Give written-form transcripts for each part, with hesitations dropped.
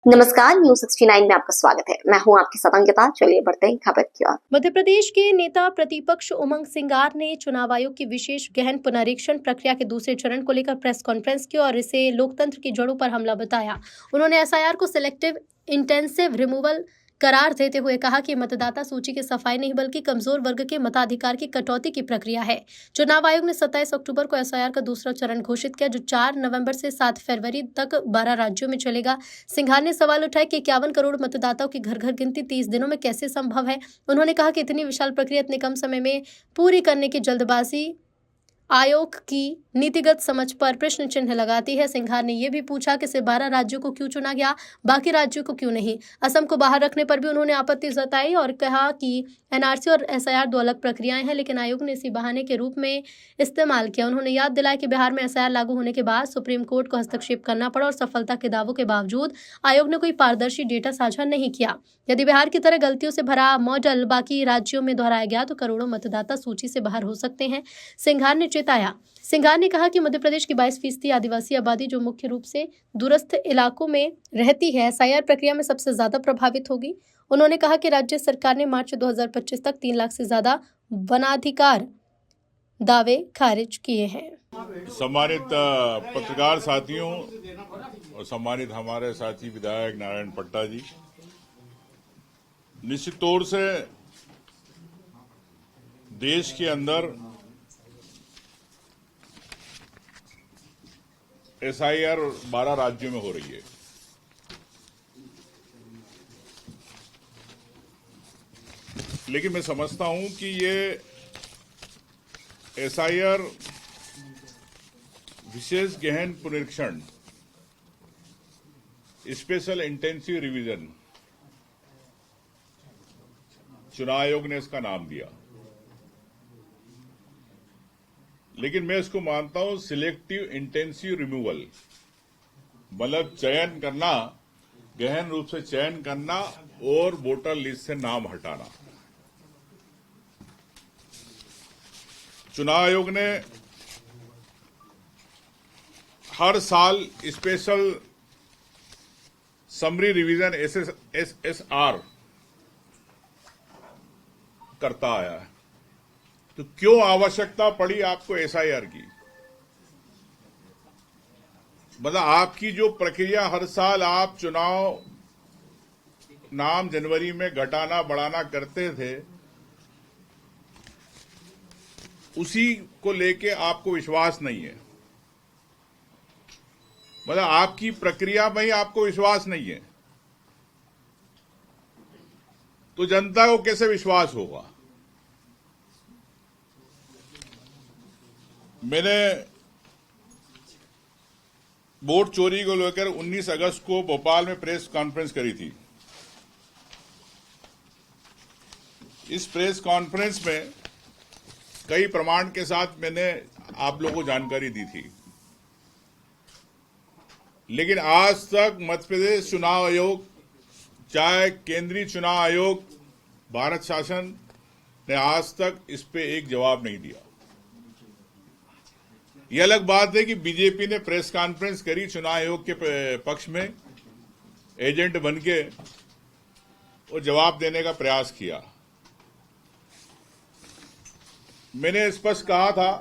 नमस्कार, न्यूज 69 में आपका स्वागत है। मैं हूं आपके साथ अंकिता। चलिए बढ़ते हैं खबर की ओर। मध्य प्रदेश के नेता प्रतिपक्ष उमंग सिंगार ने चुनाव आयोग की विशेष गहन पुनरीक्षण प्रक्रिया के दूसरे चरण को लेकर प्रेस कॉन्फ्रेंस की और इसे लोकतंत्र की जड़ों पर हमला बताया। उन्होंने एसआईआर को सिलेक्टिव इंटेंसिव रिमूवल करार देते हुए कहा कि मतदाता सूची की सफाई नहीं बल्कि कमजोर वर्ग के मताधिकार की कटौती की प्रक्रिया है। चुनाव आयोग ने 27 अक्टूबर को एसआईआर का दूसरा चरण घोषित किया, जो 4 नवंबर से 7 फरवरी तक 12 राज्यों में चलेगा। सिंघार ने सवाल उठाया कि 51 करोड़ मतदाताओं की घर घर गिनती 30 दिनों में कैसे संभव है। उन्होंने कहा कि इतनी विशाल प्रक्रिया इतने कम समय में पूरी करने की जल्दबाजी आयोग की नीतिगत समझ पर प्रश्न चिन्ह लगाती है। सिंघार ने यह भी पूछा कि सिर्फ 12 राज्यों को क्यों चुना गया, बाकी राज्यों को क्यों नहीं। असम को बाहर रखने पर भी उन्होंने आपत्ति जताई और कहा कि एनआरसी और एसआईआर दो अलग प्रक्रियाएं हैं, लेकिन आयोग ने इसी बहाने के रूप में इस्तेमाल किया। उन्होंने याद दिलाया कि बिहार में एसआईआर लागू होने के बाद सुप्रीम कोर्ट को हस्तक्षेप करना पड़ा और सफलता के दावों के बावजूद आयोग ने कोई पारदर्शी डेटा साझा नहीं किया। यदि बिहार की तरह गलतियों से भरा मॉडल बाकी राज्यों में दोहराया गया तो करोड़ों मतदाता सूची से बाहर हो सकते हैं, सिंघार ने चेताया। सिंघार ने कहा कि मध्य प्रदेश की 22% आदिवासी आबादी जो मुख्य रूप से दूरस्थ इलाकों में रहती है, एसआईआर प्रक्रिया में सबसे ज्यादा प्रभावित होगी। उन्होंने कहा कि राज्य सरकार ने मार्च 2025 तक 3 लाख से ज्यादा वनाधिकार दावे खारिज किए हैं। सम्मानित पत्रकार साथियों और सम्मानित हमारे साथी विधायक नारायण पट्टा जी, निश्चित तौर से देश के अंदर एसआईआर 12 राज्यों में हो रही है। लेकिन मैं समझता हूं कि ये एसआईआर विशेष गहन पुनरीक्षण, स्पेशल इंटेंसिव रिवीजन, चुनाव आयोग ने इसका नाम दिया, लेकिन मैं इसको मानता हूं सिलेक्टिव इंटेंसिव रिमूवल, मतलब चयन करना, गहन रूप से चयन करना और वोटर लिस्ट से नाम हटाना। चुनाव आयोग ने हर साल स्पेशल समरी रिवीजन एसएसआर करता आया है, तो क्यों आवश्यकता पड़ी आपको एसआईआर की? मतलब आपकी जो प्रक्रिया हर साल आप चुनाव नाम जनवरी में घटाना बढ़ाना करते थे, उसी को लेके आपको विश्वास नहीं है। मतलब आपकी प्रक्रिया में ही आपको विश्वास नहीं है, तो जनता को कैसे विश्वास होगा? मैंने वोट चोरी को लेकर 19 अगस्त को भोपाल में प्रेस कॉन्फ्रेंस करी थी। इस प्रेस कॉन्फ्रेंस में कई प्रमाण के साथ मैंने आप लोगों को जानकारी दी थी, लेकिन आज तक मध्य प्रदेश चुनाव आयोग, चाहे केंद्रीय चुनाव आयोग, भारत शासन ने आज तक इस पे एक जवाब नहीं दिया। यह अलग बात है कि बीजेपी ने प्रेस कॉन्फ्रेंस करी, चुनाव आयोग के पक्ष में एजेंट बनके और जवाब देने का प्रयास किया। मैंने स्पष्ट कहा था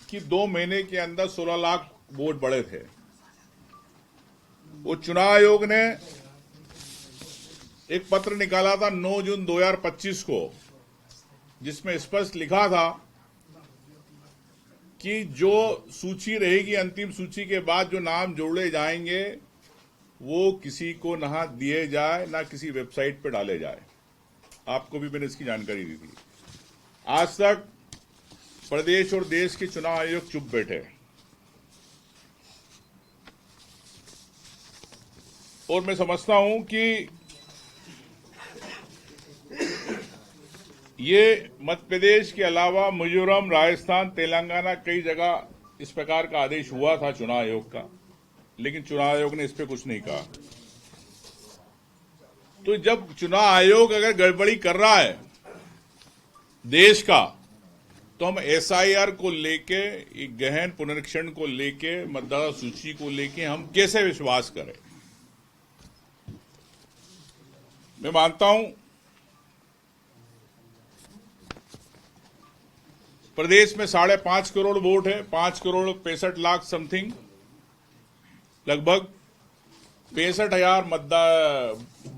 कि 2 महीने के अंदर 16 लाख वोट बढ़े थे। वो चुनाव आयोग ने एक पत्र निकाला था 9 जून 2025 को, जिसमें स्पष्ट लिखा था कि जो सूची रहेगी, अंतिम सूची के बाद जो नाम जोड़े जाएंगे, वो किसी को ना दिए जाए, ना किसी वेबसाइट पर डाले जाए। आपको भी मैंने इसकी जानकारी दी थी। आज तक प्रदेश और देश के चुनाव आयोग चुप बैठे, और मैं समझता हूं कि ये मध्य प्रदेश के अलावा मिजोरम, राजस्थान, तेलंगाना, कई जगह इस प्रकार का आदेश हुआ था चुनाव आयोग का, लेकिन चुनाव आयोग ने इस पे कुछ नहीं कहा। तो जब चुनाव आयोग अगर गड़बड़ी कर रहा है देश का, तो हम एसआईआर को लेके, एक गहन पुनरीक्षण को लेके, मतदाता सूची को लेके हम कैसे विश्वास करें? मैं मानता हूं प्रदेश में 5.5 करोड़ वोट है, 5,65,00,000 समथिंग, लगभग 65,000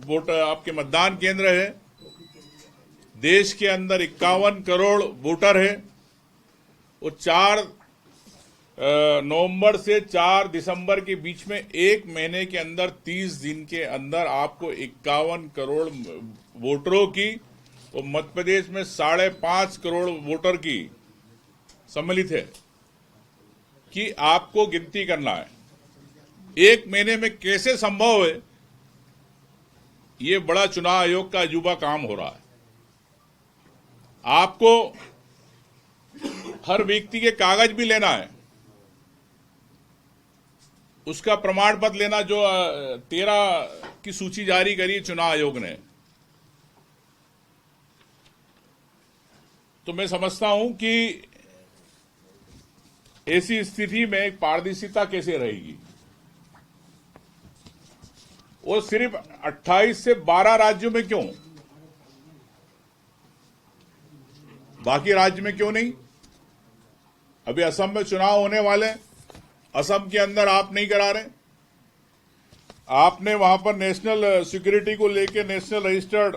वोट आपके मतदान केंद्र है। देश के अंदर 51 करोड़ वोटर है और 4 नवंबर से 4 दिसंबर के बीच में एक महीने के अंदर 30 दिन के अंदर आपको 51 करोड़ वोटरों की और मध्य प्रदेश में 5.5 करोड़ वोटर की सम्मिलित है कि आपको गिनती करना है। एक महीने में कैसे संभव है, ये बड़ा चुनाव आयोग का अजूबा काम हो रहा है। आपको हर व्यक्ति के कागज भी लेना है, उसका प्रमाण पत्र लेना, जो 13 की सूची जारी करी चुनाव आयोग ने। तो मैं समझता हूं कि ऐसी स्थिति में एक पारदर्शिता कैसे रहेगी। वो सिर्फ 28 से 12 राज्यों में क्यों, बाकी राज्य में क्यों नहीं? अभी असम में चुनाव होने वाले, असम के अंदर आप नहीं करा रहे। आपने वहां पर नेशनल सिक्योरिटी को लेके, national registered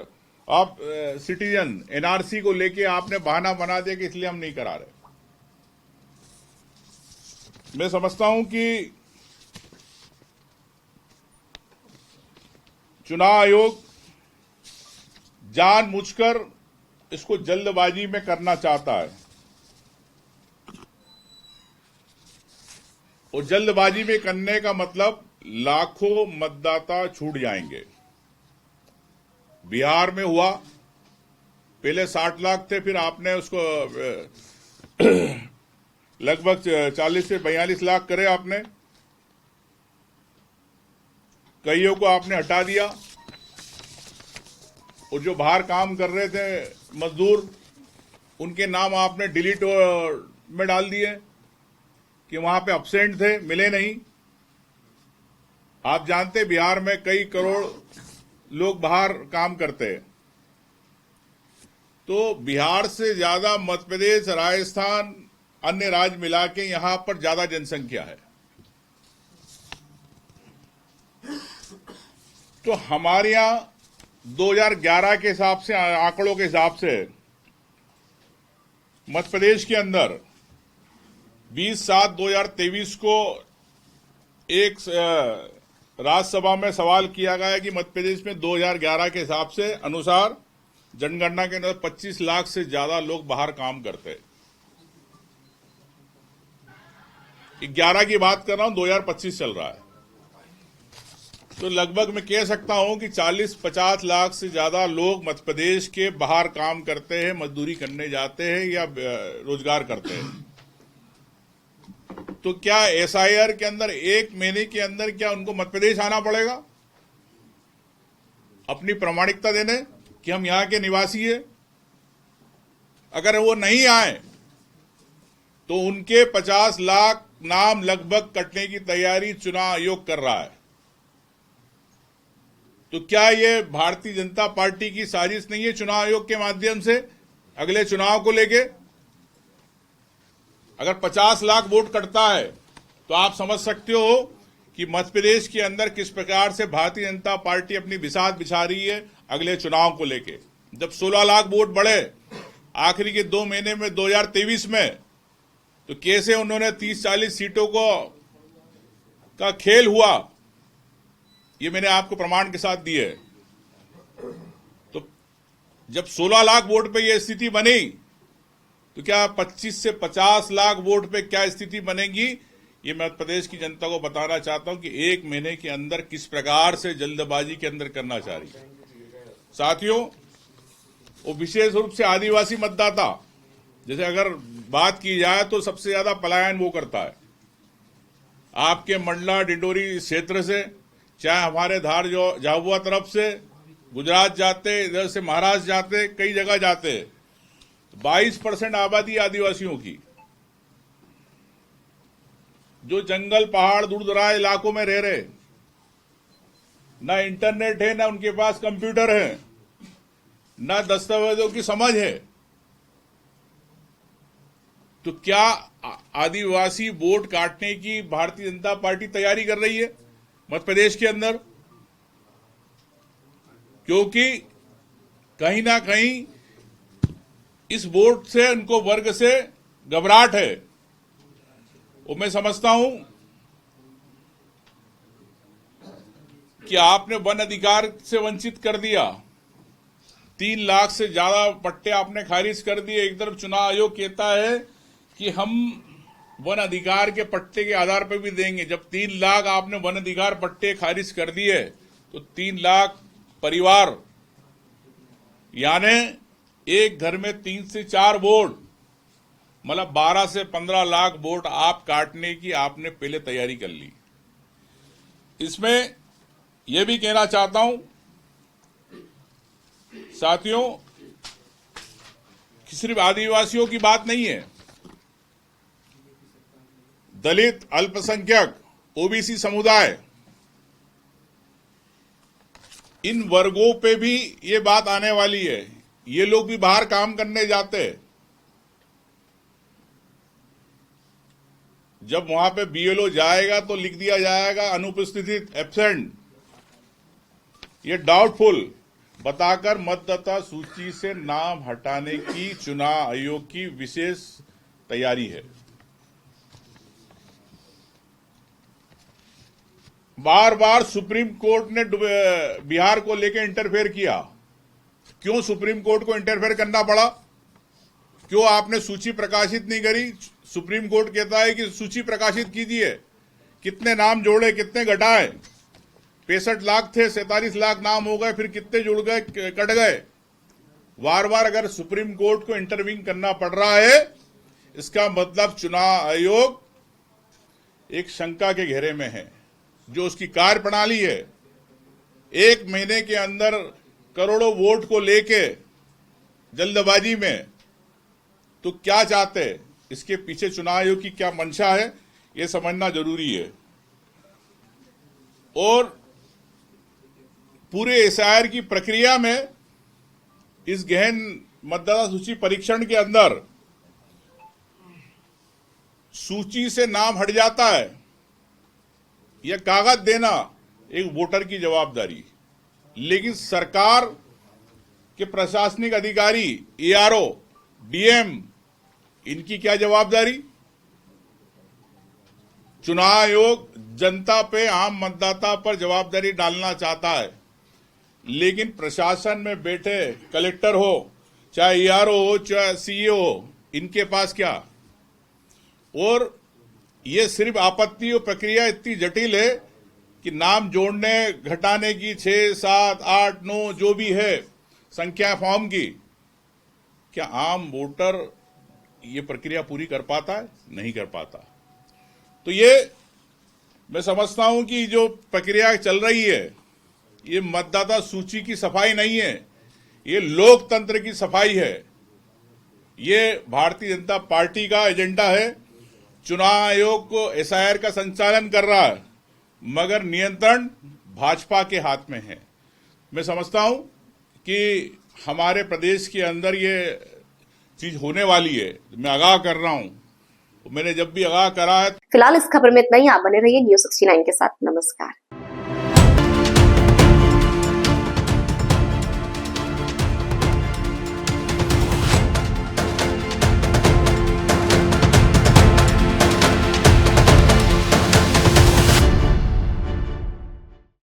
of citizen NRC को लेके आपने बहाना बना दिया कि इसलिए हम नहीं करा रहे। मैं समझता हूं कि चुनाव आयोग जानबूझकर इसको जल्दबाजी में करना चाहता है और जल्दबाजी में करने का मतलब लाखों मतदाता छूट जाएंगे। बिहार में हुआ, पहले 60 लाख थे, फिर आपने उसको लगभग 40 से 42 लाख करे आपने। कईयों को आपने हटा दिया और जो बाहर काम कर रहे थे मजदूर, उनके नाम आपने डिलीट में डाल दिए कि वहां पे अब्सेंट थे, मिले नहीं। आप जानते बिहार में कई करोड़ लोग बाहर काम करते हैं। तो बिहार से ज्यादा मध्य प्रदेश, राजस्थान, अन्य राज्य मिला के यहां पर ज्यादा जनसंख्या है। तो हमारे यहां 2011 के हिसाब से, आंकड़ों के हिसाब से मध्य प्रदेश के अंदर 20/7/2023 को एक राज्यसभा में सवाल किया गया कि मध्य प्रदेश में 2011 के हिसाब से अनुसार जनगणना के अंदर 25 लाख से ज्यादा लोग बाहर काम करते हैं। 11 की बात कर रहा हूं, 2025 चल रहा है। तो लगभग मैं कह सकता हूं कि 40-50 लाख से ज्यादा लोग मध्य प्रदेश के बाहर काम करते हैं, मजदूरी करने जाते हैं या रोजगार करते हैं। तो क्या एसआईआर के अंदर एक महीने के अंदर क्या उनको मध्य प्रदेश आना पड़ेगा अपनी प्रामाणिकता देने कि हम यहां के निवासी हैं? अगर वो नहीं आए तो उनके 50 लाख नाम लगभग कटने की तैयारी चुनाव आयोग कर रहा है। तो क्या ये भारतीय जनता पार्टी की साजिश नहीं है चुनाव आयोग के माध्यम से अगले चुनाव को लेके? अगर 50 लाख वोट कटता है तो आप समझ सकते हो कि मध्य प्रदेश के अंदर किस प्रकार से भारतीय जनता पार्टी अपनी बिसात बिछा रही है अगले चुनाव को लेके। जब 16 लाख वोट बढ़े आखिरी के 2 महीने में 2023 में, तो कैसे उन्होंने 30-40 सीटों का खेल हुआ, ये मैंने आपको प्रमाण के साथ दिए। तो जब 16 लाख वोट पे ये स्थिति बनी, तो क्या 25 से 50 लाख वोट पे क्या स्थिति बनेगी? ये मैं प्रदेश की जनता को बताना चाहता हूं कि एक महीने के अंदर किस प्रकार से जल्दबाजी के अंदर करना चाह रही है। साथियों, वो विशेष रूप से आदिवासी मतदाता, जैसे अगर बात की जाए तो सबसे ज्यादा पलायन वो करता है आपके मंडला डिंडोरी क्षेत्र से, चाहे हमारे धार जो झाबुआ तरफ से गुजरात जाते, इधर से महाराष्ट्र जाते, कई जगह जाते। 22% आबादी आदिवासियों की, जो जंगल पहाड़ दूर दराज इलाकों में रह रहे, ना इंटरनेट है, ना उनके पास कंप्यूटर है, ना दस्तावेजों की समझ है। तो क्या आदिवासी वोट काटने की भारतीय जनता पार्टी तैयारी कर रही है मध्य प्रदेश के अंदर? क्योंकि कहीं ना कहीं इस वोट से उनको वर्ग से घबराहट है। वो मैं समझता हूं कि आपने वन अधिकार से वंचित कर दिया, 3 लाख से ज्यादा पट्टे आपने खारिज कर दिए। एक तरफ चुनाव आयोग कहता है कि हम वन अधिकार के पट्टे के आधार पर भी देंगे। जब 3 लाख आपने वन अधिकार पट्टे खारिज कर दिए तो 3 लाख परिवार, यानी एक घर में 3 से 4 वोट, मतलब 12 से 15 लाख वोट आप काटने की आपने पहले तैयारी कर ली। इसमें यह भी कहना चाहता हूं साथियों कि सिर्फ आदिवासियों की बात नहीं है, दलित, अल्पसंख्यक, ओबीसी समुदाय, इन वर्गों पे भी ये बात आने वाली है। ये लोग भी बाहर काम करने जाते हैं। जब वहां पे बीएलओ जाएगा तो लिख दिया जाएगा अनुपस्थित, एब्सेंट, ये डाउटफुल बताकर मतदाता सूची से नाम हटाने की चुनाव आयोग की विशेष तैयारी है। बार बार सुप्रीम कोर्ट ने बिहार को लेकर इंटरफेयर किया। क्यों सुप्रीम कोर्ट को इंटरफेयर करना पड़ा? क्यों आपने सूची प्रकाशित नहीं करी? सुप्रीम कोर्ट कहता है कि सूची प्रकाशित कीजिए, कितने नाम जोड़े, कितने घटाए। 65 लाख थे, 47 लाख नाम हो गए, फिर कितने जुड़ गए, कट गए। बार बार अगर सुप्रीम कोर्ट को इंटरवीन करना पड़ रहा है, इसका मतलब चुनाव आयोग एक शंका के घेरे में है। जो उसकी कार्य प्रणाली है, 1 महीने के अंदर करोड़ों वोट को लेके जल्दबाजी में, तो क्या चाहते हैं? इसके पीछे चुनाव आयोग की क्या मंशा है, यह समझना जरूरी है। और पूरे एसआईआर की प्रक्रिया में इस गहन मतदाता सूची परीक्षण के अंदर सूची से नाम हट जाता है, यह कागज देना एक वोटर की जवाबदारी, लेकिन सरकार के प्रशासनिक अधिकारी, एआरओ, डीएम, इनकी क्या जवाबदारी? चुनाव आयोग जनता पे, आम मतदाता पर जवाबदारी डालना चाहता है, लेकिन प्रशासन में बैठे कलेक्टर हो, चाहे एआरओ हो, चाहे सीईओ हो, इनके पास क्या? और ये सिर्फ आपत्ति और प्रक्रिया इतनी जटिल है कि नाम जोड़ने घटाने की 6, 7, 8, 9 जो भी है संख्या फॉर्म की, क्या आम वोटर ये प्रक्रिया पूरी कर पाता है? नहीं कर पाता। तो ये मैं समझता हूं कि जो प्रक्रिया चल रही है, ये मतदाता सूची की सफाई नहीं है, ये लोकतंत्र की सफाई है। ये भारतीय जनता पार्टी का एजेंडा है। चुनाव आयोग को एसआईआर का संचालन कर रहा है, मगर नियंत्रण भाजपा के हाथ में है। मैं समझता हूं कि हमारे प्रदेश के अंदर ये चीज होने वाली है। मैं आगाह कर रहा हूं, मैंने जब भी आगाह करा है। फिलहाल इस खबर में इतना ही। आप बने रहिए News 69 के साथ। नमस्कार।